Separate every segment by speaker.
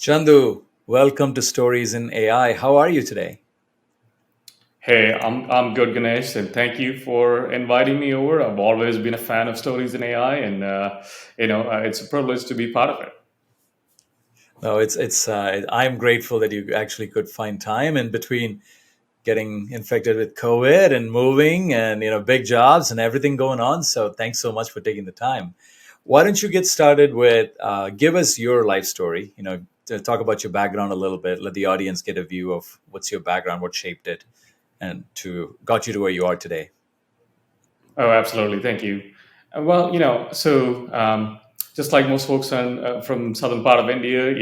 Speaker 1: Chandhu, welcome to Stories in AI. How are you today?
Speaker 2: Hey, I'm good, Ganesh, and thank you for inviting me over. I've always been a fan of stories in AI, and it's a privilege to be part of it.
Speaker 1: No, it's. I'm grateful that you actually could find time in between getting infected with COVID and moving and big jobs and everything going on. So thanks so much for taking the time. Why don't you get started with give us your life story? To talk about your background a little bit. Let the audience get a view of what's your background, what shaped it, and to got you to where you are today.
Speaker 2: Oh, absolutely, thank you. Just like most folks from southern part of India,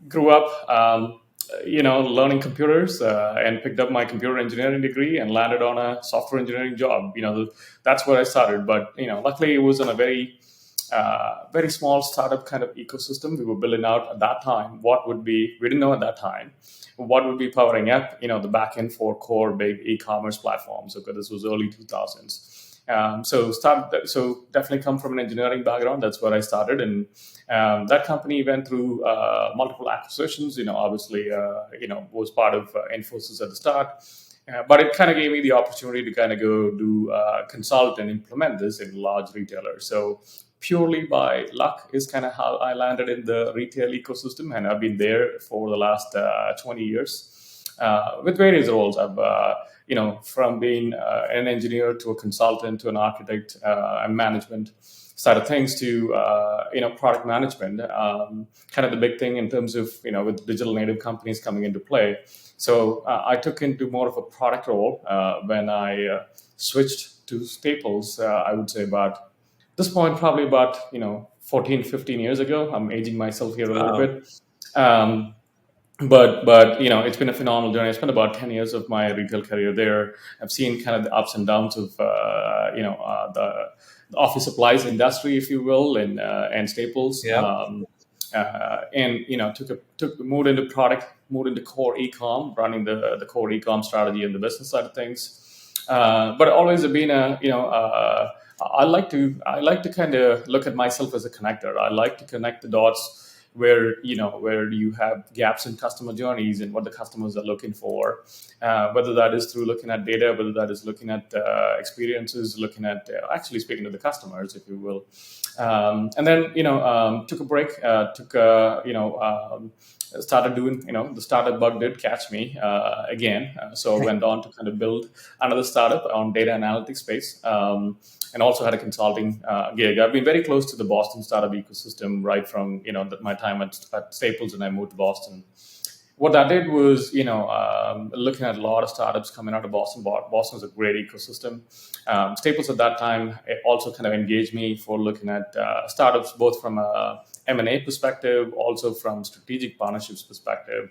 Speaker 2: grew up, learning computers and picked up my computer engineering degree and landed on a software engineering job. That's where I started. But luckily, it was on a very small startup kind of ecosystem. We were building out at that time what would be, we didn't know at that time what would be powering up the back end for core big e-commerce platforms. Okay, this was early 2000s. So definitely come from an engineering background. That's where I started, and that company went through multiple acquisitions. Obviously, was part of Infosys at the start, but it kind of gave me the opportunity to kind of go do consult and implement this in large retailers. So purely by luck is kind of how I landed in the retail ecosystem, and I've been there for the last 20 years with various roles. I've from being an engineer to a consultant to an architect and management side of things to product management. Kind of the big thing in terms of with digital native companies coming into play. So I took into more of a product role when I switched to Staples. I would say about this point, probably about 14, 15 years ago. I'm aging myself here a little
Speaker 1: Wow.
Speaker 2: bit. Um, but it's been a phenomenal journey. I spent about 10 years of my retail career there. I've seen kind of the ups and downs of the office supplies industry, if you will, and Staples.
Speaker 1: Yeah.
Speaker 2: And moved into product, moved into core ecom, running the core ecom strategy and the business side of things. But always have been I like to kind of look at myself as a connector. I like to connect the dots where you have gaps in customer journeys and what the customers are looking for, whether that is through looking at data, whether that is looking at experiences, looking at actually speaking to the customers, if you will. And then took a break, started doing, the startup bug did catch me again. So I went on to kind of build another startup on data analytics space, and also had a consulting gig. I've been very close to the Boston startup ecosystem right from my time at Staples, and I moved to Boston. What that did was, looking at a lot of startups coming out of Boston. Boston is a great ecosystem. Staples at that time also kind of engaged me for looking at startups, both from a M&A perspective, also from strategic partnerships perspective.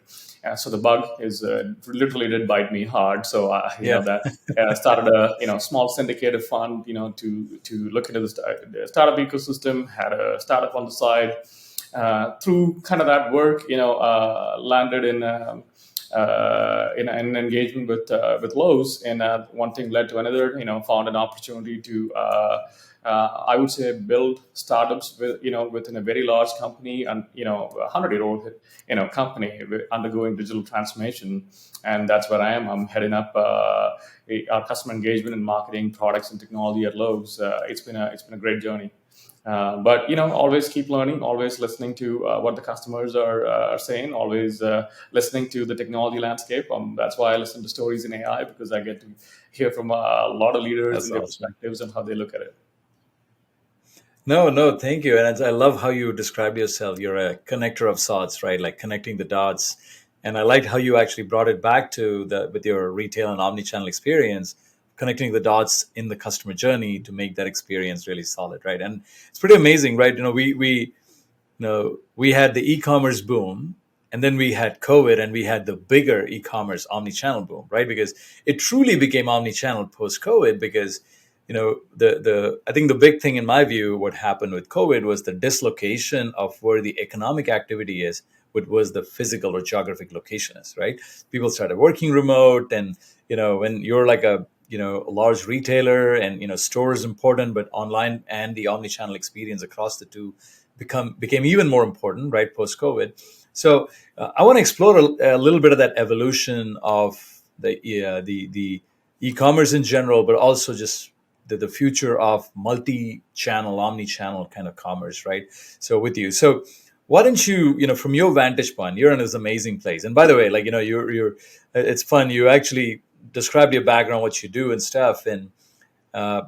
Speaker 2: So the bug is literally did bite me hard. So
Speaker 1: Yeah.
Speaker 2: that started a small syndicated fund, to look into the startup ecosystem. Had a startup on the side. Through kind of that work, landed in an engagement with Lowe's, and one thing led to another. Found an opportunity to I would say build startups within a very large company, and 100-year-old company undergoing digital transformation, and that's where I am. I'm heading up our customer engagement and marketing, products and technology at Lowe's. It's been a great journey. But always keep learning, always listening to what the customers are saying, always listening to the technology landscape. That's why I listen to stories in AI, because I get to hear from a lot of leaders
Speaker 1: That's
Speaker 2: and their
Speaker 1: awesome.
Speaker 2: perspectives and how they look at it.
Speaker 1: No, no, thank you. And I love how you described yourself. You're a connector of sorts, right? Like connecting the dots. And I liked how you actually brought it back to the with your retail and omni-channel experience, connecting the dots in the customer journey to make that experience really solid, right? And it's pretty amazing, right? We had the e-commerce boom, and then we had COVID, and we had the bigger e-commerce omni-channel boom, right? Because it truly became omni-channel post-COVID. Because the I think the big thing in my view, what happened with COVID was the dislocation of where the economic activity is, what was the physical or geographic location is, right? People started working remote, and when you're like a large retailer, and store is important, but online and the omni-channel experience across the two became even more important, right, post COVID. So I want to explore a little bit of that evolution of the e-commerce in general, but also just the future of multi-channel, omni-channel kind of commerce, right? So with you, so why don't you, from your vantage point, you're in this amazing place. And by the way, like, you're it's fun. You actually described your background, what you do and stuff, and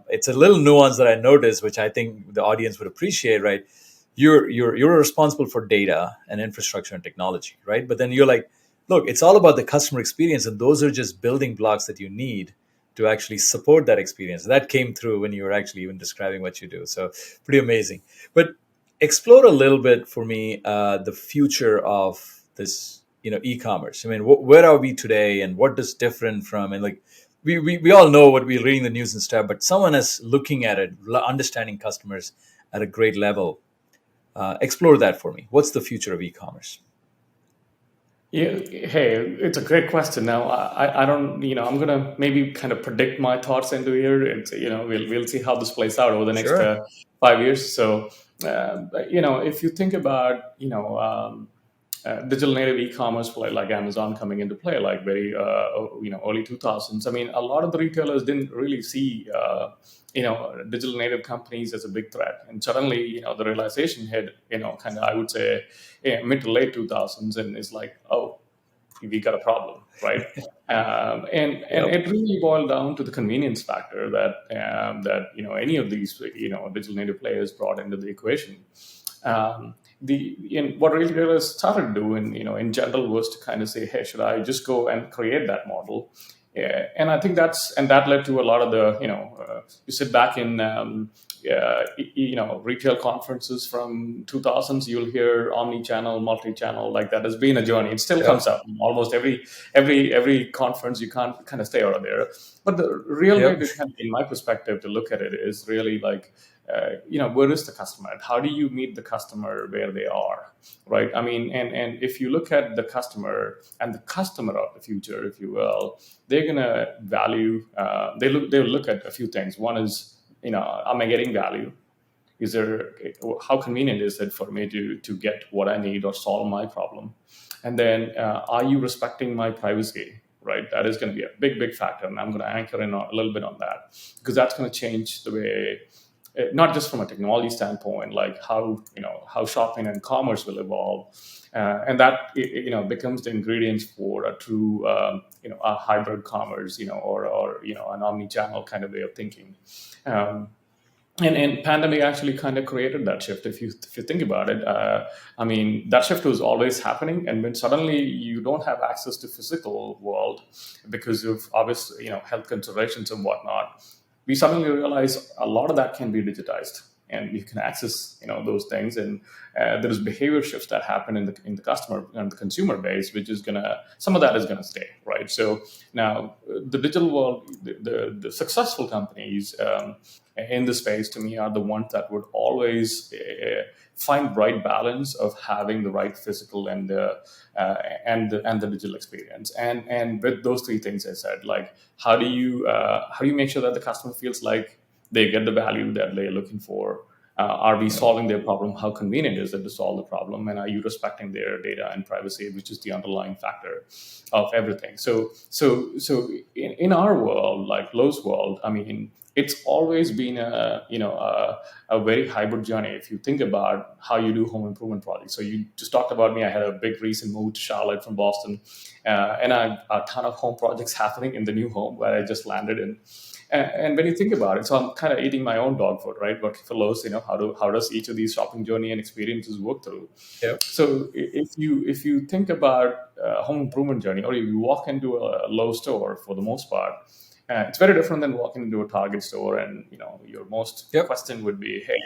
Speaker 1: it's a little nuance that I noticed, which I think the audience would appreciate, right? You're responsible for data and infrastructure and technology, right? But then you're like, look, it's all about the customer experience, and those are just building blocks that you need to actually support that experience. That came through when you were actually even describing what you do. So pretty amazing. But explore a little bit for me the future of this, e-commerce. I mean, where are we today, and what is different from, and like, we all know what we're reading the news and stuff, but someone is looking at it, understanding customers at a great level. Explore that for me. What's the future of e-commerce?
Speaker 2: Yeah, hey, it's a great question. Now, I don't, I'm gonna maybe kind of predict my thoughts into here. It's, we'll see how this plays out over the next
Speaker 1: Sure.
Speaker 2: 5 years. So, if you think about, digital native e-commerce play like Amazon coming into play, like very early 2000s. I mean, a lot of the retailers didn't really see digital native companies as a big threat, and suddenly the realization hit kind of, I would say, mid to late 2000s, and it's like, oh, we got a problem, right? And
Speaker 1: Yep.
Speaker 2: it really boiled down to the convenience factor that any of these digital native players brought into the equation. What retailers started doing, in general, was to kind of say, hey, should I just go and create that model? Yeah, and I think that led to a lot of the, you sit back in retail conferences from 2000s, you'll hear omni-channel, multi-channel, like that has been a journey. It still comes
Speaker 1: Yep.
Speaker 2: up almost every conference. You can't kind of stay out of there. But the real way
Speaker 1: Yep.
Speaker 2: to kind of, in my perspective, to look at it is really like, where is the customer? How do you meet the customer where they are, right? I mean, and if you look at the customer and the customer of the future, if you will, they're gonna value. They'll look at a few things. One is, am I getting value? Is there, how convenient is it for me to get what I need or solve my problem? And then, are you respecting my privacy? Right, that is going to be a big factor, and I'm going to anchor in a little bit on that, because that's going to change the way, not just from a technology standpoint, like how shopping and commerce will evolve, and that becomes the ingredients for a true a hybrid commerce, or an omni-channel kind of way of thinking. Um, and pandemic actually kind of created that shift. If you think about it, I mean, that shift was always happening, and when suddenly you don't have access to physical world because of obvious health considerations and whatnot, we suddenly realize a lot of that can be digitized, and you can access those things. And there's behavior shifts that happen in the customer and the consumer base, which is gonna, some of that is gonna stay, right? So now, the digital world, the successful companies in the space, to me, are the ones that would always find right balance of having the right physical and the digital experience. And with those three things I said, like, how do you make sure that the customer feels like they get the value that they're looking for? Are we
Speaker 1: Yep.
Speaker 2: solving their problem? How convenient is it to solve the problem? And are you respecting their data and privacy, which is the underlying factor of everything? So in our world, like Lowe's world, I mean, it's always been a very hybrid journey. If you think about how you do home improvement projects, so you just talked about me. I had a big recent move to Charlotte from Boston, and I have a ton of home projects happening in the new home where I just landed in. And when you think about it, so I'm kind of eating my own dog food, right? Working for Lowe's, how does each of these shopping journey and experiences work through?
Speaker 1: Yep.
Speaker 2: So if you think about home improvement journey, or if you walk into a Lowe's store, for the most part, it's very different than walking into a Target store, and your most
Speaker 1: Yep.
Speaker 2: question would be, hey,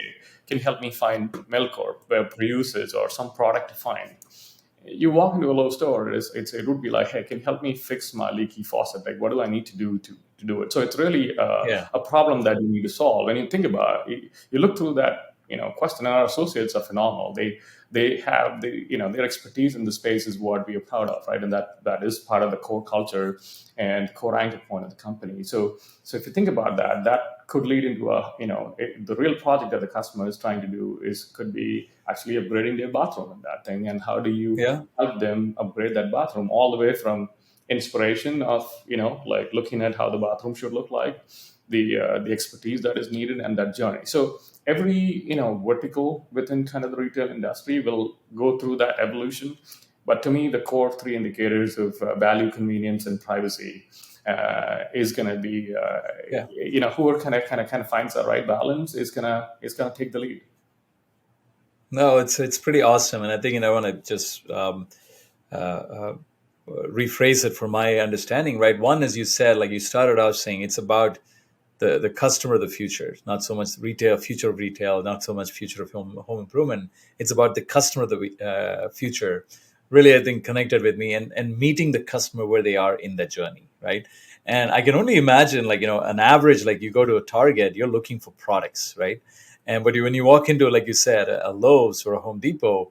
Speaker 2: can you help me find milk or where produce is, or some product to find? You walk into a Lowe's store, it would be like, hey, can you help me fix my leaky faucet? Like, what do I need to do to do it? So it's really
Speaker 1: Yeah.
Speaker 2: a problem that you need to solve. When you think about it, you look through that question. And our associates are phenomenal. They have their expertise in the space is what we are proud of, right? And that is part of the core culture and core anchor point of the company. So if you think about that, that could lead into the real project that the customer is trying to do is could be actually upgrading their bathroom in that thing. And how do you
Speaker 1: Yeah.
Speaker 2: help them upgrade that bathroom, all the way from inspiration of like looking at how the bathroom should look like, the expertise that is needed, and that journey. So every vertical within kind of the retail industry will go through that evolution. But to me, the core three indicators of value, convenience, and privacy is going to be
Speaker 1: Yeah.
Speaker 2: whoever kind of finds the right balance is gonna take the lead.
Speaker 1: No, it's pretty awesome, and I think I want to just uh, uh, rephrase it for my understanding. Right, one, as you said, like you started out saying, it's about the customer of the future, not so much retail, future of retail, not so much future of home improvement. It's about the customer of the future. Really, I think connected with me, and meeting the customer where they are in that journey, right? And I can only imagine, like an average, like you go to a Target, you're looking for products, right? And but when you walk into, like you said, a Lowe's or a Home Depot,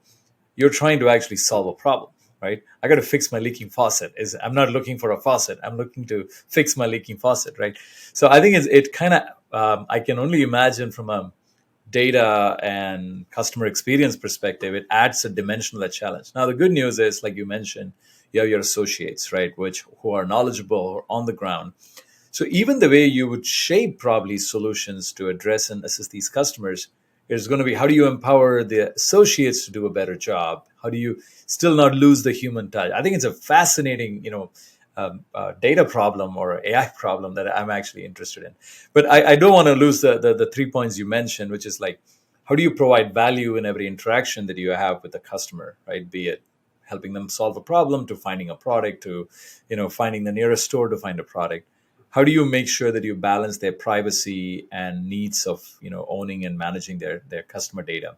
Speaker 1: you're trying to actually solve a problem, right? I got to fix my leaking faucet. Is I'm not looking for a faucet, I'm looking to fix my leaking faucet, right? So I think it kind of, I can only imagine from a data and customer experience perspective, it adds a dimension of that challenge. Now the good news is, like you mentioned, you have your associates, right, which who are knowledgeable or on the ground. So even the way you would shape probably solutions to address and assist these customers is going to be, how do you empower the associates to do a better job? How do you still not lose the human touch? I think it's a fascinating, data problem or AI problem that I'm actually interested in. But I don't want to lose the 3 points you mentioned, which is like, how do you provide value in every interaction that you have with the customer, right? Be it helping them solve a problem, to finding a product, to finding the nearest store to find a product. How do you make sure that you balance their privacy and needs of owning and managing their customer data?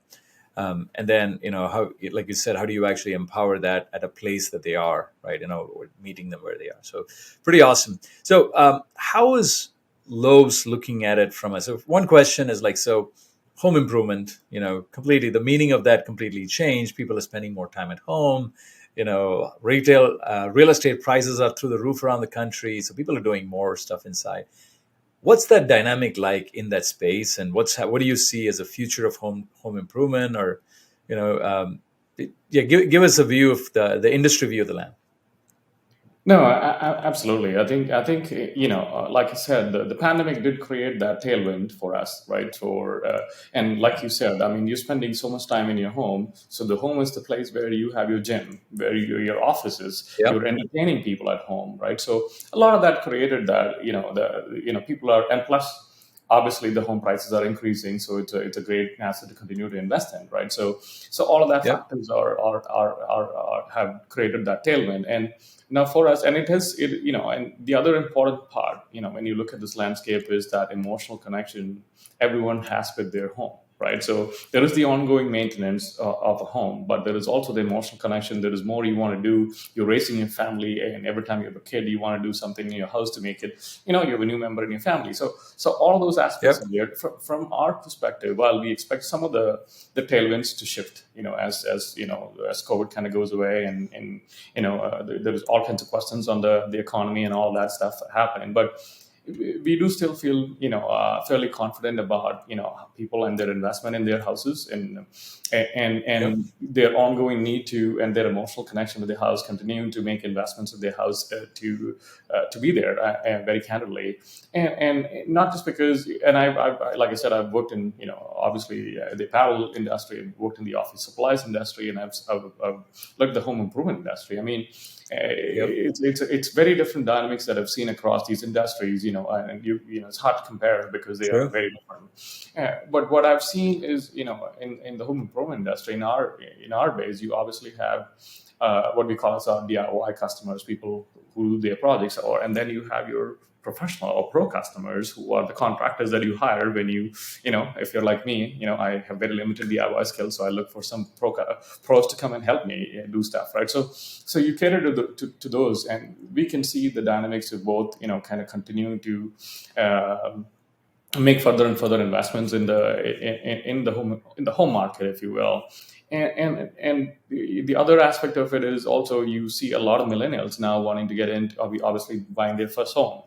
Speaker 1: And then how, like you said, how do you actually empower that at a place that they are, right? Or meeting them where they are. So pretty awesome. So how is Lowe's looking at it from us? So one question is like, so home improvement, completely, the meaning of that completely changed. People are spending more time at home. Retail, real estate prices are through the roof around the country, so people are doing more stuff inside. What's that dynamic like in that space, and what do you see as a future of home improvement? Or you know yeah, give us a view of the industry view of the land.
Speaker 2: No, absolutely. I think like I said, the pandemic did create that tailwind for us, right? And like you said, I mean, you're spending so much time in your home, so the home is the place where you have your gym, where your office is.
Speaker 1: Yeah.
Speaker 2: You're entertaining people at home, right? So a lot of that created that, people are, and plus, obviously the home prices are increasing, so it's a great asset to continue to invest in, right? So all of that
Speaker 1: Yep.
Speaker 2: factors are have created that tailwind. And now for us, and and the other important part, when you look at this landscape, is that emotional connection everyone has with their home, right? So there is the ongoing maintenance of a home, but there is also the emotional connection. There is more you want to do. You're raising your family, and every time you have a kid, you want to do something in your house to make it, you have a new member in your family. So all of those aspects are
Speaker 1: Yep.
Speaker 2: there. From our perspective, while we expect some of the tailwinds to shift, as COVID kind of goes away, and there's all kinds of questions on the economy and all that stuff happening, but we do still feel fairly confident about people and their investment in their houses,
Speaker 1: Yep.
Speaker 2: and their ongoing need to, and their emotional connection with their house, continuing to make investments in their house, to be there, very candidly. And not just because, and I like I said, I've worked in obviously the apparel industry, I've worked in the office supplies industry, and I've looked at the home improvement industry. I mean,
Speaker 1: Yep.
Speaker 2: it's very different dynamics that I've seen across these industries, and it's hard to compare because they are
Speaker 1: Sure.
Speaker 2: very different. But what I've seen is, in the home improvement industry, in our base, you obviously have what we call as our DIY customers, people who do their projects, and then you have your professional or pro customers, who are the contractors that you hire when if you're like me, I have very limited DIY skills, so I look for some pros to come and help me do stuff, right? So you cater to those, and we can see the dynamics of both, kind of continuing to um, make further and further investments in the home market, if you will. And the other aspect of it is also you see a lot of millennials now wanting to get into obviously buying their first home.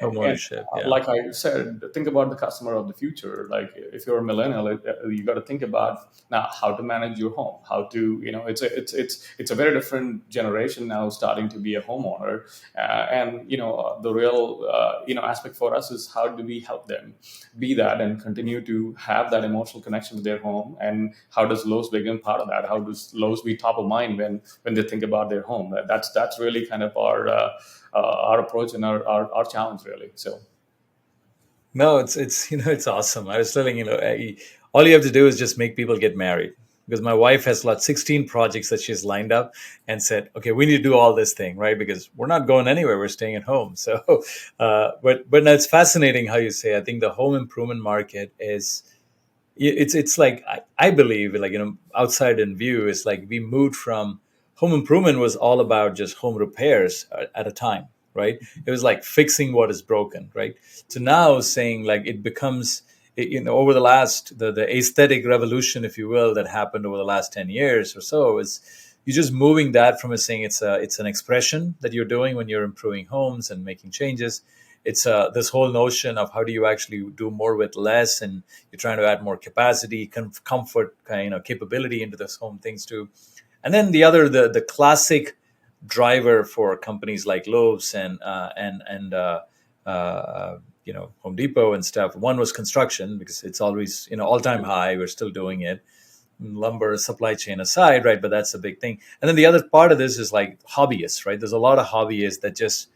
Speaker 1: Home
Speaker 2: And
Speaker 1: ownership. Yeah.
Speaker 2: like I said, think about the customer of the future. Like if you're a millennial, you got to think about now how to manage your home, how to, it's a very different generation now starting to be a homeowner. And the real aspect for us is how do we help them be that and continue to have that emotional connection with their home, and how does Lowe's become part of that? How does Lowe's be top of mind when they think about their home? That's really kind of our approach and our challenge, really. So
Speaker 1: No, it's it's awesome. I was telling all you have to do is just make people get married, because my wife has like 16 projects that she's lined up and said, okay, we need to do all this thing, right? Because we're not going anywhere, we're staying at home. So, but no, it's fascinating how you say. I think the home improvement market is it's like I believe, like outside in view, is like we moved from home improvement was all about just home repairs at a time, right? It was like fixing what is broken, right? So now saying like it becomes over the last the aesthetic revolution, if you will, that happened over the last 10 years or so, is you're just moving that from a saying it's an expression that you're doing when you're improving homes and making changes. It's this whole notion of how do you actually do more with less, and you're trying to add more capacity, comfort, capability into this home things too. And then the classic driver for companies like Lowe's and Home Depot and stuff. One was construction, because it's always all time high. We're still doing it. Lumber supply chain aside, right? But that's a big thing. And then the other part of this is like hobbyists, right? There's a lot of hobbyists that just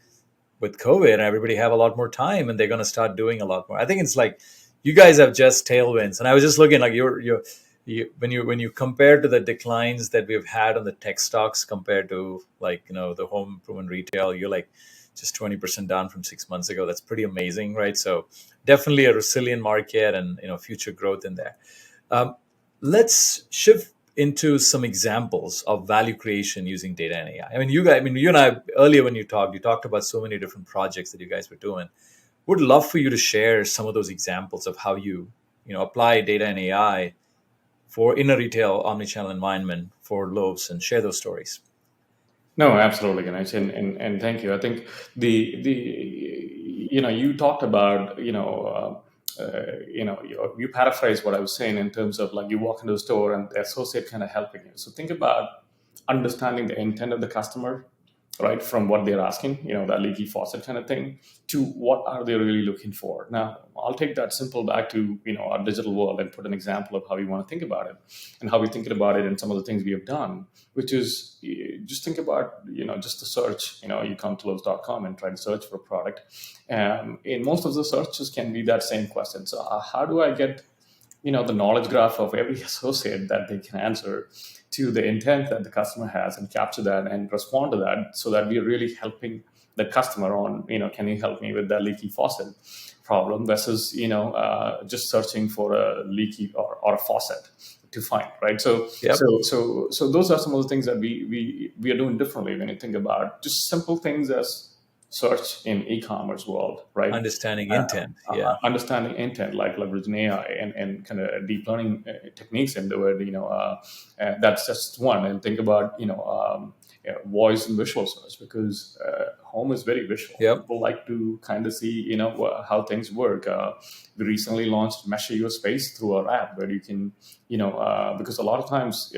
Speaker 1: with COVID, everybody have a lot more time and they're going to start doing a lot more. I think it's like you guys have just tailwinds, and I was just looking like when you compare to the declines that we've had on the tech stocks compared to like the home improvement retail, you're like just 20% down from 6 months ago. That's pretty amazing, right? So definitely a resilient market and future growth in there. Um, let's shift into some examples of value creation using data and AI. You and I earlier when you talked about so many different projects that you guys were doing. Would love for you to share some of those examples of how you apply data and AI for in a retail omnichannel environment for Lowe's, and share those stories.
Speaker 2: no, absolutely, Ganesh, and thank you. I think the you talked about you paraphrase what I was saying in terms of like you walk into the store and the associate kind of helping you. So think about understanding the intent of the customer, right, from what they're asking, that leaky faucet kind of thing, to what are they really looking for. Now I'll take that simple back to our digital world and put an example of how we want to think about it and how we're thinking about it and some of the things we have done, which is just think about just the search. You come to Lowe's.com and try to search for a product, in most of the searches can be that same question. So how do I get the knowledge graph of every associate that they can answer to the intent that the customer has, and capture that and respond to that, so that we're really helping the customer on, can you help me with that leaky faucet problem, versus just searching for a leaky or a faucet to find, right? So
Speaker 1: Yep.
Speaker 2: so those are some of the things that we are doing differently when you think about just simple things as search in e-commerce world, right?
Speaker 1: Understanding intent. Yeah.
Speaker 2: Understanding intent, like leveraging AI and kind of deep learning techniques into it. That's just one. And think about voice and visual search, because home is very visual.
Speaker 1: Yep.
Speaker 2: People like to kind of see how things work. We recently launched Measure Your Space through our app, where you can because a lot of times,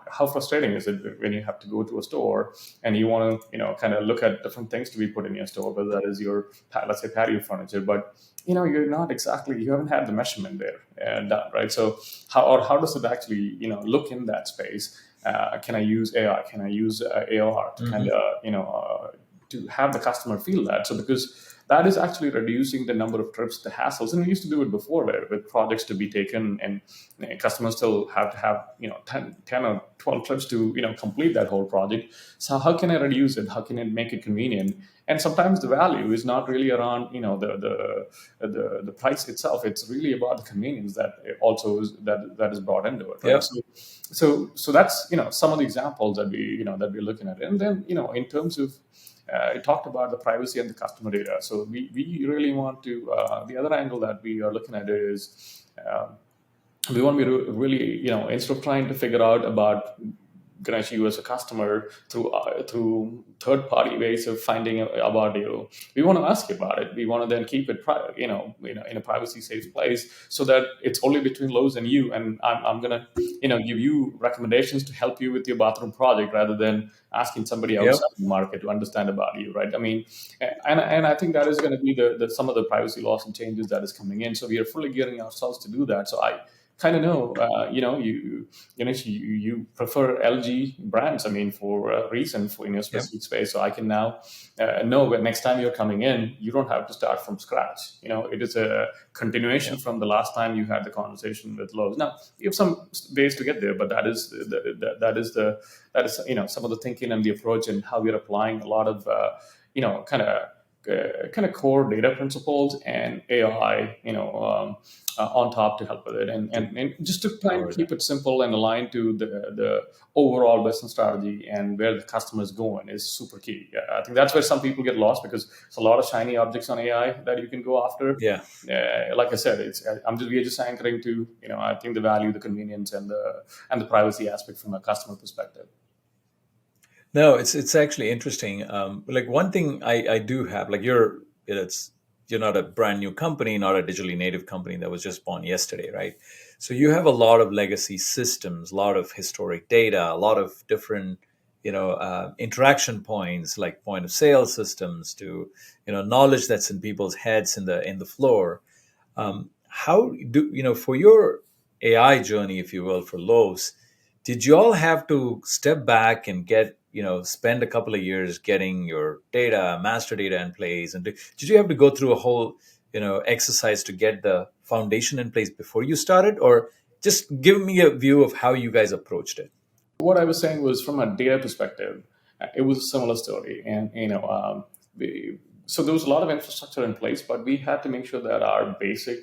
Speaker 2: how frustrating is it when you have to go to a store and you want to kind of look at different things to be put in your store, whether that is your, let's say, patio furniture, but you're not exactly, you haven't had the measurement there done, right? So how does it actually look in that space? Can I use AI? Can I use AR to kind
Speaker 1: Hmm.
Speaker 2: of to have the customer feel that? So because that is actually reducing the number of trips, the hassles. And we used to do it before, where with projects to be taken, and customers still have to have 10 or 12 trips to complete that whole project. So how can I reduce it? How can I make it convenient? And sometimes the value is not really around the price itself. It's really about the convenience that also that is brought into it, right?
Speaker 1: Yep.
Speaker 2: So that's some of the examples that we're looking at. And then in terms of it talked about the privacy and the customer data. So we really want to, the other angle that we are looking at is, we want to be really, instead of trying to figure out about Ganesh, you as a customer through third party ways of finding about you, we want to ask you about it. We want to then keep it in a privacy safe place, so that it's only between Lowe's and you. And I'm gonna give you recommendations to help you with your bathroom project, rather than asking somebody
Speaker 1: Yep.
Speaker 2: outside the market to understand about you, right? I mean, and I think that is going to be the some of the privacy laws and changes that is coming in. So we are fully gearing ourselves to do that. So I kind of know, you prefer LG brands. I mean, for a reason, for in your
Speaker 1: Yep.
Speaker 2: specific space. So I can now know that next time you're coming in, you don't have to start from scratch. It is a continuation
Speaker 1: Yep.
Speaker 2: from the last time you had the conversation with Lowe's. Now you have some ways to get there, but that is some of the thinking and the approach, and how we're applying a lot of kind of core data principles and AI, on top to help with it,
Speaker 1: To
Speaker 2: and just to try and
Speaker 1: power
Speaker 2: keep
Speaker 1: that.
Speaker 2: it simple and aligned to the overall business strategy and where the customer is going is super key. Yeah, I think that's where some people get lost, because it's a lot of shiny objects on AI that you can go after.
Speaker 1: Yeah.
Speaker 2: Like I said, we're just anchoring to, I think the value, the convenience, and the privacy aspect from a customer perspective.
Speaker 1: No, it's actually interesting. Like one thing I do have, like you're not a brand new company, not a digitally native company that was just born yesterday, right? So you have a lot of legacy systems, a lot of historic data, a lot of different, interaction points, like point of sale systems, to knowledge that's in people's heads in the floor. How do for your AI journey, if you will, for Lowe's, did you all have to step back and get spend a couple of years getting your data, master data in place, and did you have to go through a whole exercise to get the foundation in place before you started, or just give me a view of how you guys approached it?
Speaker 2: What I was saying was, from a data perspective, it was a similar story, and so there was a lot of infrastructure in place, but we had to make sure that our basic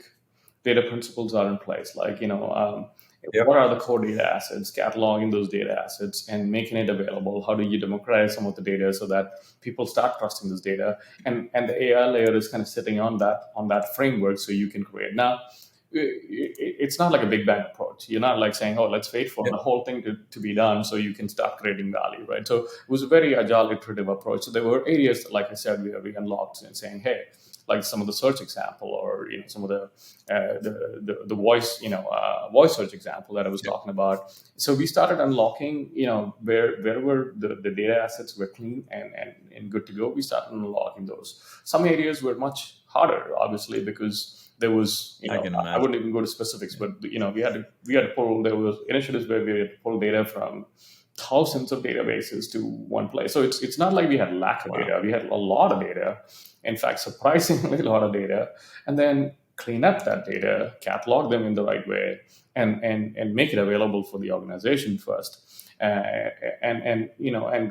Speaker 2: data principles are in place. Like, what
Speaker 1: Yep.
Speaker 2: are the core data assets, cataloging those data assets and making it available. How do you democratize some of the data so that people start trusting this data? And the AI layer is kind of sitting on that framework, so you can create. Now, it's not like a big bang approach. You're not like saying, oh, let's wait for the
Speaker 1: Yep.
Speaker 2: whole thing to be done so you can start creating value, right? So it was a very agile, iterative approach. So there were areas, like I said, we unlocked, and saying, hey, like some of the search example, or some of the voice, voice search example that I was
Speaker 1: Yep.
Speaker 2: talking about. So we started unlocking, wherever the data assets were clean and good to go, we started unlocking those. Some areas were much harder, obviously, because there was,
Speaker 1: I can
Speaker 2: I
Speaker 1: imagine.
Speaker 2: wouldn't even go to specifics, but we had to pull. There was initiatives where we had to pull data from thousands of databases to one place. So it's not like we had lack of
Speaker 1: Wow.
Speaker 2: data. We had a lot of data. In fact, surprisingly a lot of data, and then clean up that data, catalog them in the right way, and make it available for the organization first. And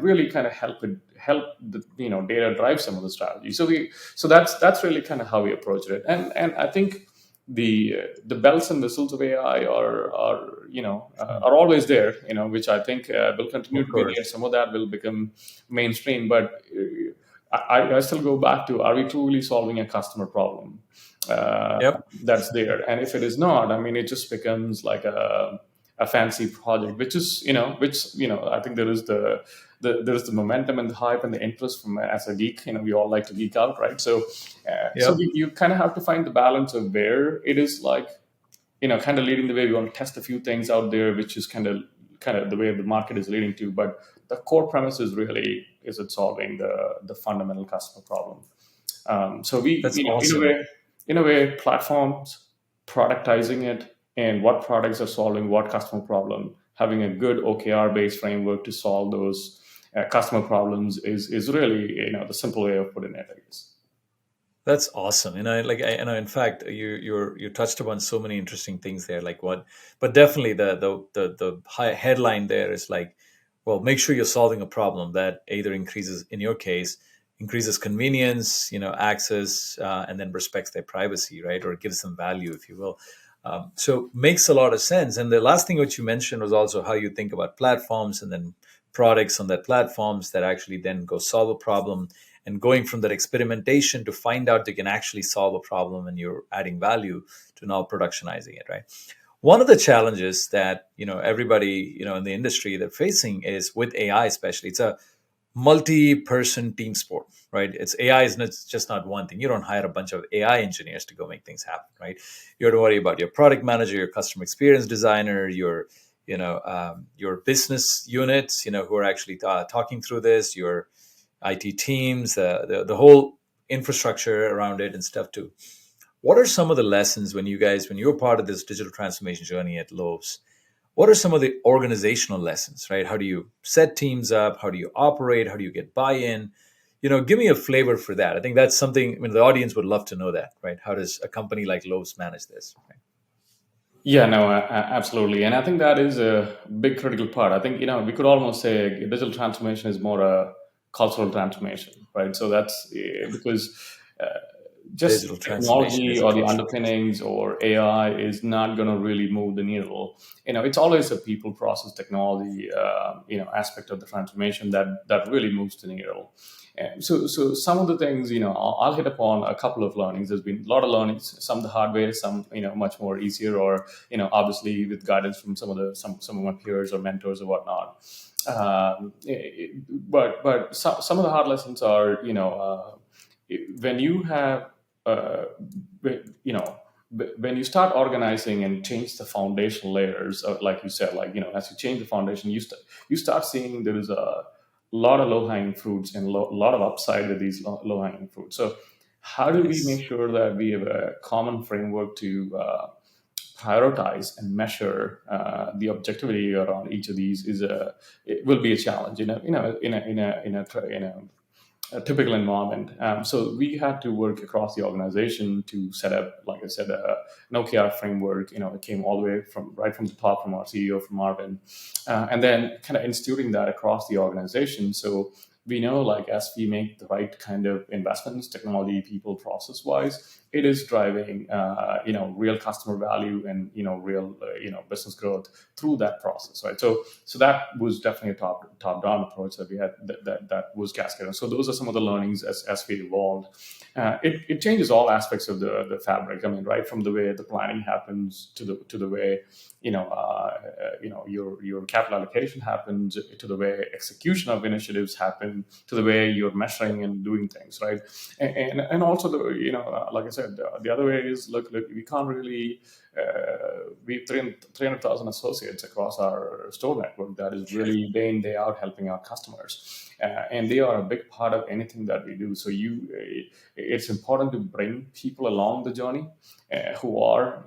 Speaker 2: really kind of help the data drive some of the strategy. So that's really kind of how we approached it. And I think the bells and whistles of AI are always there, which I think will continue
Speaker 1: Of
Speaker 2: to be there.
Speaker 1: course.
Speaker 2: Some of that will become mainstream, but I still go back to, are we truly solving a customer problem uh,
Speaker 1: Yep.
Speaker 2: that's there? And if it is not, I mean, it just becomes like a fancy project, I think there is the momentum and the hype and the interest from, as a geek, we all like to geek out, right? So
Speaker 1: Yep.
Speaker 2: you kind of have to find the balance of where it is, like, kind of leading the way. We want to test a few things out there, which is kind of the way the market is leading to. But the core premise is really, is it solving the fundamental customer problem? So we,
Speaker 1: That's
Speaker 2: in a
Speaker 1: awesome.
Speaker 2: way, platforms, productizing it, and what products are solving what customer problem. Having a good OKR based framework to solve those customer problems is really, the simple way of putting it, I guess.
Speaker 1: That's awesome. In fact, you touched upon so many interesting things there. Like what, but definitely the high headline there is like, well, make sure you're solving a problem that either increases, in your case, increases convenience, access, and then respects their privacy, right, or gives them value, if you will. So makes a lot of sense. And the last thing which you mentioned was also how you think about platforms, and then products on their platforms that actually then go solve a problem, and going from that experimentation to find out they can actually solve a problem and you're adding value to now productionizing it, right? One of the challenges that everybody in the industry they're facing is with AI, especially. It's a multi-person team sport, right? It's AI is not, just not one thing. You don't hire a bunch of AI engineers to go make things happen, right? You have to worry about your product manager, your customer experience designer, your business units, who are actually talking through this, your IT teams, the whole infrastructure around it and stuff too. What are some of the lessons when you were part of this digital transformation journey at Lowe's? What are some of the organizational lessons, right? How do you set teams up? How do you operate? How do you get buy-in? Give me a flavor for that. I think that's something, the audience would love to know that, right? How does a company like Lowe's manage this? Right?
Speaker 2: Yeah, no, absolutely. And I think that is a big critical part. I think, we could almost say digital transformation is more a cultural transformation, right? So that's because uh, just
Speaker 1: Digital transformation
Speaker 2: technology
Speaker 1: is a
Speaker 2: or the
Speaker 1: cultural
Speaker 2: underpinnings or AI is not going to really move the needle. It's always a people, process, technology, aspect of the transformation that really moves the needle. And so some of the things, I'll hit upon a couple of learnings. There's been a lot of learnings, some the hard way, some, much more easier, or, obviously with guidance from some of my peers or mentors or whatnot. But some of the hard lessons are, when you have, uh, you know, when you start organizing and change the foundational layers, like you said, like, as you change the foundation, you start seeing there is a lot of low hanging fruits and a lot of upside with these low hanging fruits. So, how do we make
Speaker 1: nice.
Speaker 2: sure that we have a common framework to prioritize and measure the objectivity around each of these? It will be a challenge, in a typical environment. So we had to work across the organization to set up, like I said, an OKR framework. It came all the way from the top, from our CEO, from Marvin, and then kind of instituting that across the organization. So we know, like, as we make the right kind of investments, technology, people, process wise, it is driving, real customer value and real, business growth through that process, right? So that was definitely a top down approach that we had, that was cascaded. So those are some of the learnings as we evolved. It changes all aspects of the fabric. I mean, right from the way the planning happens to the way your capital allocation happens, to the way execution of initiatives happen, to the way you're measuring and doing things, right? And also the like I said, the other way is, look, we can't really we have 300,000 associates across our store network that is
Speaker 1: Sure.
Speaker 2: really day in day out helping our customers, and they are a big part of anything that we do. So it's important to bring people along the journey, who are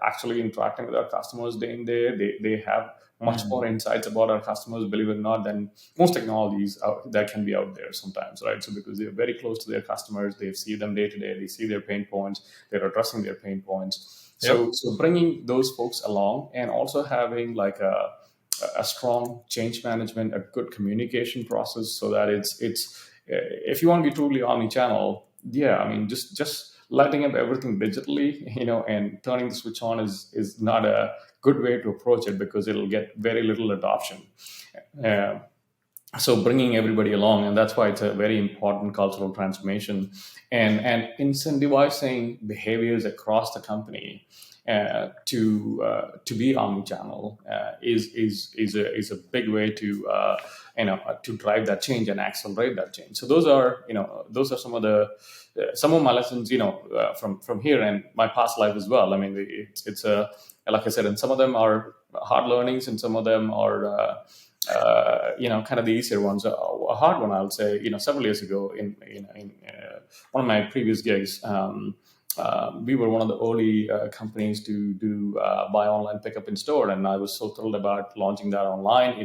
Speaker 2: actually interacting with our customers day in day. They have much more
Speaker 1: Mm.
Speaker 2: insights about our customers, believe it or not, than most technologies that can be out there sometimes, right? So because they're very close to their customers, they see them day to day, they see their pain points, they're addressing their pain points.
Speaker 1: Yep.
Speaker 2: So bringing those folks along, and also having like a strong change management, a good communication process, so that it's if you want to be truly omni-channel, yeah, I mean, just lighting up everything digitally, and turning the switch on is not a good way to approach it, because it'll get very little adoption. Uh, so bringing everybody along, and that's why it's a very important cultural transformation, and incentivizing behaviors across the company to be omnichannel is a big way to drive that change and accelerate that change. So those are some of my lessons, from here and my past life as well. I mean, it's a, like I said, and some of them are hard learnings, and some of them are kind of the easier ones. A hard one, I would say, several years ago in one of my previous gigs, we were one of the early companies to do buy online, pick up in store, and I was so thrilled about launching that online.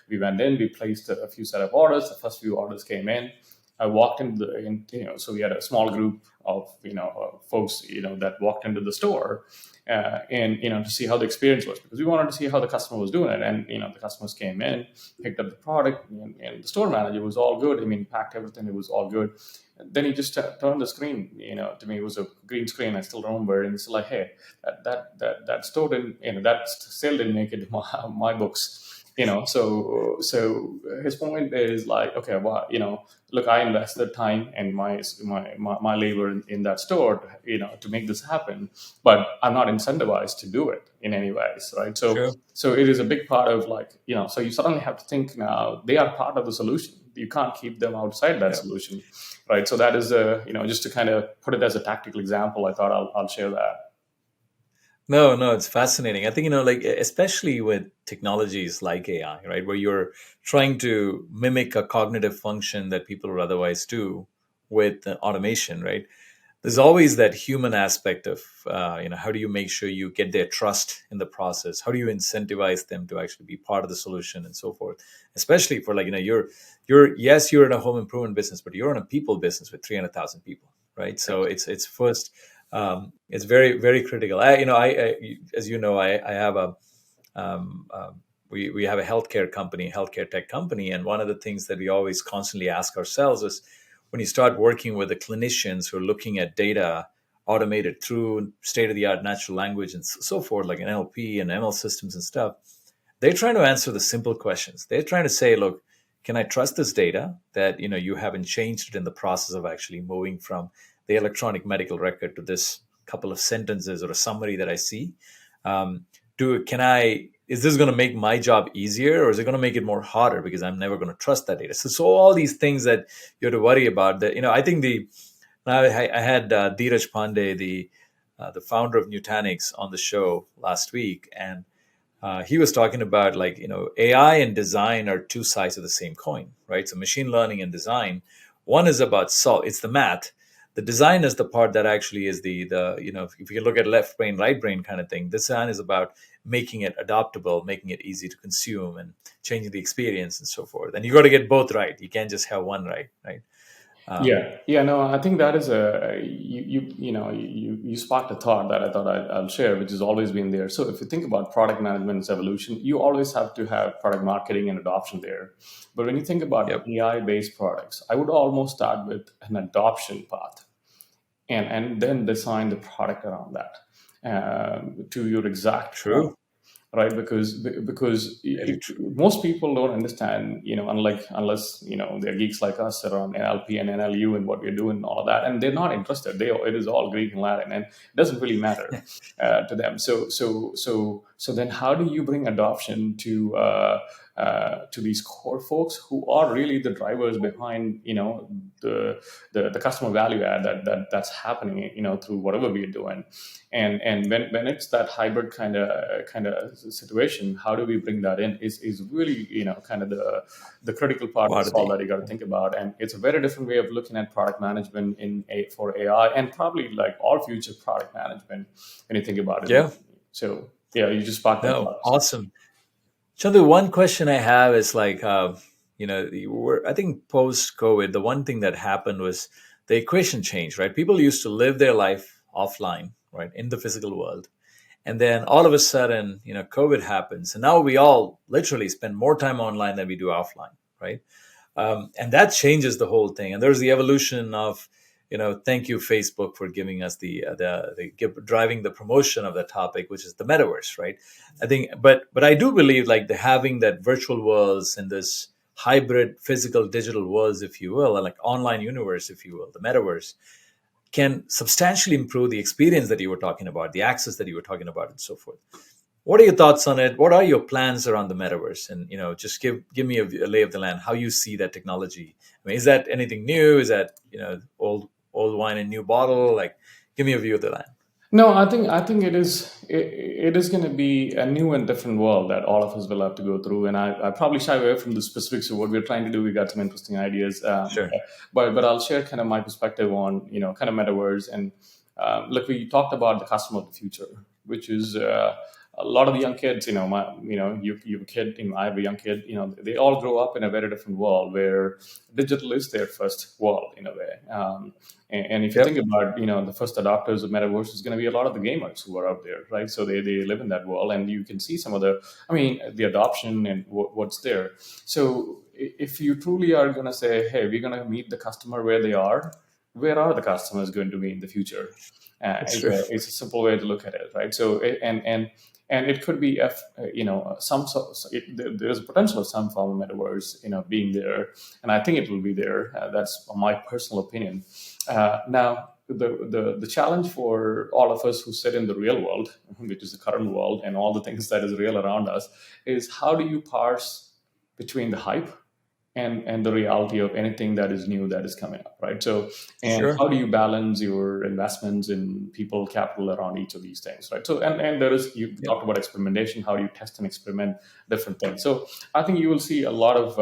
Speaker 2: We went in, we placed a few set of orders. The first few orders came in. I walked into so we had a small group of folks that walked into the store, and to see how the experience was, because we wanted to see how the customer was doing it. And the customers came in, picked up the product, and the store manager was all good. I mean, packed everything, it was all good. Then he just turned the screen, to me it was a green screen, I still remember, and it's like, hey, that store didn't, that sale didn't make it to my books. So his point is like, okay, well, look, I invested time and my labor in that store, to make this happen, but I'm not incentivized to do it in any ways, right? So
Speaker 1: True.
Speaker 2: so it is a big part of, like, so you suddenly have to think, now they are part of the solution. You can't keep them outside that
Speaker 1: Yeah.
Speaker 2: solution, right? So that is just to kind of put it as a tactical example, I thought I'll share that.
Speaker 1: No, no, it's fascinating. I think, like, especially with technologies like AI, right, where you're trying to mimic a cognitive function that people would otherwise do with automation, right? There's always that human aspect of, how do you make sure you get their trust in the process? How do you incentivize them to actually be part of the solution and so forth? Especially for, like, yes, you're in a home improvement business, but you're in a people business with 300,000 people, right? So it's first, it's very, very critical. As you know, I have um, um, we have a healthcare tech company, and one of the things that we always constantly ask ourselves is, when you start working with the clinicians who are looking at data automated through state of the art natural language and so forth, like NLP and ML systems and stuff, they're trying to answer the simple questions. They're trying to say, look, can I trust this data that you haven't changed it in the process of actually moving from the electronic medical record to this couple of sentences or a summary that I see? Um, do can I Is this going to make my job easier, or is it going to make it more harder because I'm never going to trust that data? So all these things that you have to worry about. That I think I had Dheeraj Pandey, the founder of Nutanix, on the show last week, and he was talking about, like, AI and design are two sides of the same coin, right? So machine learning and design, one is about it's the math. The design is the part that actually is the if you look at left brain, right brain kind of thing. Design is about making it adaptable, making it easy to consume, and changing the experience and so forth. And you got to get both right. You can't just have one right, right? Um,
Speaker 2: Yeah, no, I think that is a you sparked a thought that I thought I'll share, which has always been there. So if you think about product management's evolution, you always have to have product marketing and adoption there. But when you think about
Speaker 1: yep.
Speaker 2: AI-based products, I would almost start with an adoption path, and then design the product around that, to your exact point,
Speaker 1: True.
Speaker 2: right? Because
Speaker 1: Very true.
Speaker 2: most people don't understand, unless they're geeks like us that are on NLP and NLU and what we're doing and all of that, and they're not interested. It is all Greek and Latin, and it doesn't really matter to them. So then, how do you bring adoption to these core folks who are really the drivers behind the customer value add that's happening through whatever we're doing, and when it's that hybrid kind of situation, how do we bring that in is really kind of the critical part of
Speaker 1: Part
Speaker 2: this
Speaker 1: of
Speaker 2: all
Speaker 1: the
Speaker 2: that you got to think about. And it's a very different way of looking at product management for AI, and probably like all future product management when you think about it.
Speaker 1: yeah.
Speaker 2: So yeah, you just sparked that
Speaker 1: No,
Speaker 2: thought.
Speaker 1: awesome. Chandru, one question I have is, like, I think post COVID, the one thing that happened was the equation changed, right? People used to live their life offline, right, in the physical world. And then all of a sudden, COVID happens. And now we all literally spend more time online than we do offline, right? And that changes the whole thing. And there's the evolution of, thank you, Facebook, for giving us driving the promotion of the topic, which is the metaverse, right? I think, but I do believe, like, the having that virtual worlds and this hybrid physical digital worlds, if you will, and like online universe, if you will, the metaverse, can substantially improve the experience that you were talking about, the access that you were talking about, and so forth. What are your thoughts on it? What are your plans around the metaverse? And just give me a lay of the land, how you see that technology. I mean, is that anything new? Is that old wine in new bottle? Like, give me a view of the land.
Speaker 2: No, I think it is going to be a new and different world that all of us will have to go through. And I probably shy away from the specifics of what we're trying to do. We got some interesting ideas,
Speaker 1: Sure.
Speaker 2: but I'll share kind of my perspective on kind of metaverse. And look, we talked about the customer of the future, which is a lot of the young kids. You have a kid, I have a young kid. They all grow up in a very different world where digital is their first world in a way. And if you think
Speaker 1: Yep.
Speaker 2: about, the first adopters of metaverse is going to be a lot of the gamers who are out there, right? So they live in that world, and you can see some of the adoption and what's there. So if you truly are going to say, hey, we're going to meet the customer where they are, where are the customers going to be in the future?
Speaker 1: That's
Speaker 2: Is
Speaker 1: true.
Speaker 2: a simple way to look at it, right? So and it could be some there's a potential of some form of metaverse being there, and I think it will be there. That's my personal opinion. Now the challenge for all of us who sit in the real world, which is the current world and all the things that is real around us, is how do you parse between the hype and the reality of anything that is new that is coming up, right? So, and
Speaker 1: Sure.
Speaker 2: how do you balance your investments in people capital around each of these things, right? So, and there is, you
Speaker 1: Yep.
Speaker 2: talked about experimentation, how do you test and experiment different things. So I think you will see a lot of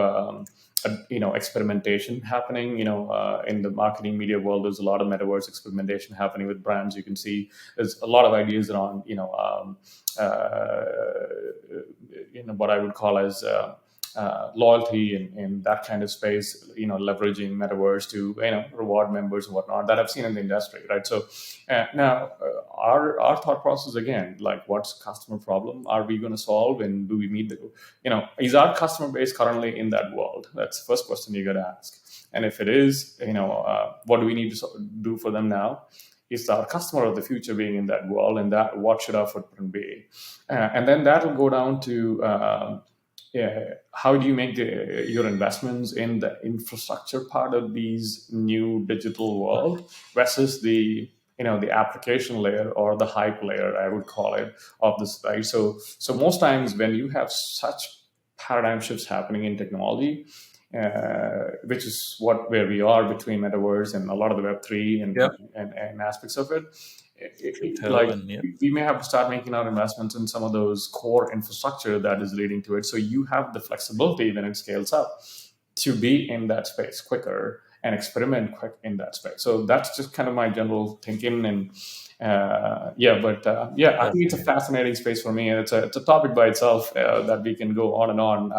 Speaker 2: experimentation happening in the marketing media world. There's a lot of metaverse experimentation happening with brands. You can see there's a lot of ideas around uh, what I would call as loyalty and that kind of space, leveraging metaverse to reward members and whatnot that I've seen in the industry, right? So now our thought process again, like what's customer problem are we going to solve, and do we meet the is our customer base currently in that world? That's the first question you got to ask. And if it is, what do we need to do for them now? Is our customer of the future being in that world, and that what should our footprint be? And then that will go down to how do you make your investments in the infrastructure part of these new digital world versus the the application layer or the hype layer, I would call it, of this, right? So most times when you have such paradigm shifts happening in technology, which is where we are between metaverse and a lot of the Web3
Speaker 1: Yep.
Speaker 2: and aspects of it,
Speaker 1: Crypto
Speaker 2: like
Speaker 1: and yeah.
Speaker 2: we may have to start making our investments in some of those core infrastructure that is leading to it. So you have the flexibility when it scales up to be in that space quicker and experiment quick in that space. So that's just kind of my general thinking. And yeah, I think it's a
Speaker 1: Fascinating.
Speaker 2: fascinating space for me, and it's a topic by itself that we can go on and on.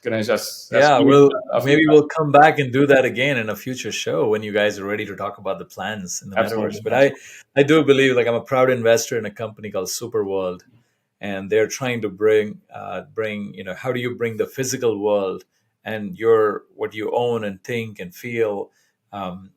Speaker 2: Ganesh, that's
Speaker 1: Yeah,
Speaker 2: maybe a few
Speaker 1: maybe
Speaker 2: times.
Speaker 1: we'll come back and do that again in a future show when you guys are ready to talk about the plans in the metaverse.
Speaker 2: Absolutely,
Speaker 1: But
Speaker 2: absolutely.
Speaker 1: I do believe, like, I'm a proud investor in a company called Superworld, and they're trying to bring how do you bring the physical world and your what you own and think and feel, and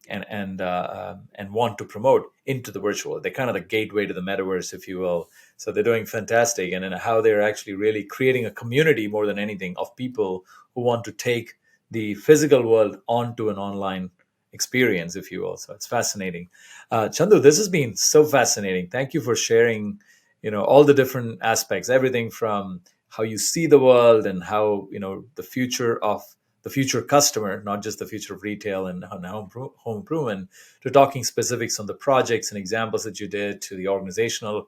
Speaker 1: want to promote into the virtual. They're kind of the gateway to the metaverse, if you will. So they're doing fantastic, and in how they're actually really creating a community more than anything of people who want to take the physical world onto an online experience, if you will. So it's fascinating. Chandu, this has been so fascinating. Thank you for sharing all the different aspects, everything from how you see the world and how the future of the future customer, not just the future of retail and home improvement, to talking specifics on the projects and examples that you did, to the organizational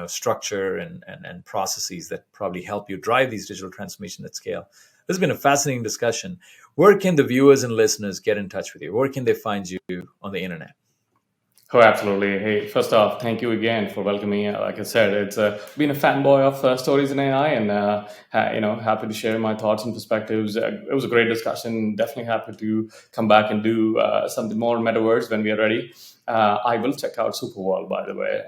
Speaker 1: structure and processes that probably help you drive these digital transformation at scale. This has been a fascinating discussion. Where can the viewers and listeners get in touch with you? Where can they find you on the internet?
Speaker 2: Oh, absolutely. Hey, first off, thank you again for welcoming me. Like I said, it's been a fanboy of stories in AI, and happy to share my thoughts and perspectives. It was a great discussion. Definitely happy to come back and do something more metaverse when we are ready. I will check out Superworld, by the way,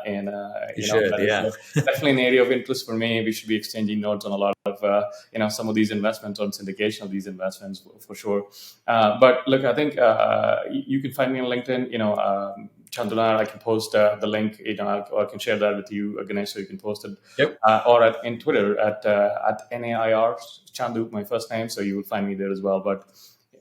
Speaker 2: and
Speaker 1: You should,
Speaker 2: that is
Speaker 1: yeah.
Speaker 2: definitely an area of interest for me. We should be exchanging notes on a lot of some of these investments, on syndication of these investments for sure. But look, I think you can find me on LinkedIn. Chandhu Nair, I can post the link. Or I can share that with you, Ganesh, so you can post it.
Speaker 1: Yep.
Speaker 2: Or in Twitter at NAIR Chandhu, my first name, so you will find me there as well. But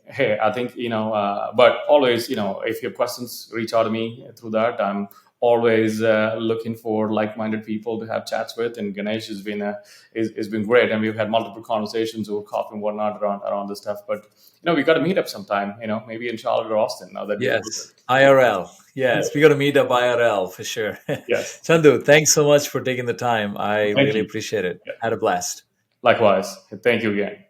Speaker 2: hey, I think but always, if you have questions, reach out to me through that. I'm always looking for like-minded people to have chats with, and Ganesh has been great, and we've had multiple conversations over coffee and whatnot around this stuff. But we got to meet up sometime, maybe in Charlotte or Austin, now that we are closer.
Speaker 1: Yes, IRL. Yes, we got to meet up IRL for sure.
Speaker 2: Yes,
Speaker 1: Chandu, thanks so much for taking the time. I
Speaker 2: thank
Speaker 1: really
Speaker 2: you.
Speaker 1: appreciate it.
Speaker 2: Yeah.
Speaker 1: Had a blast.
Speaker 2: Likewise, thank you again.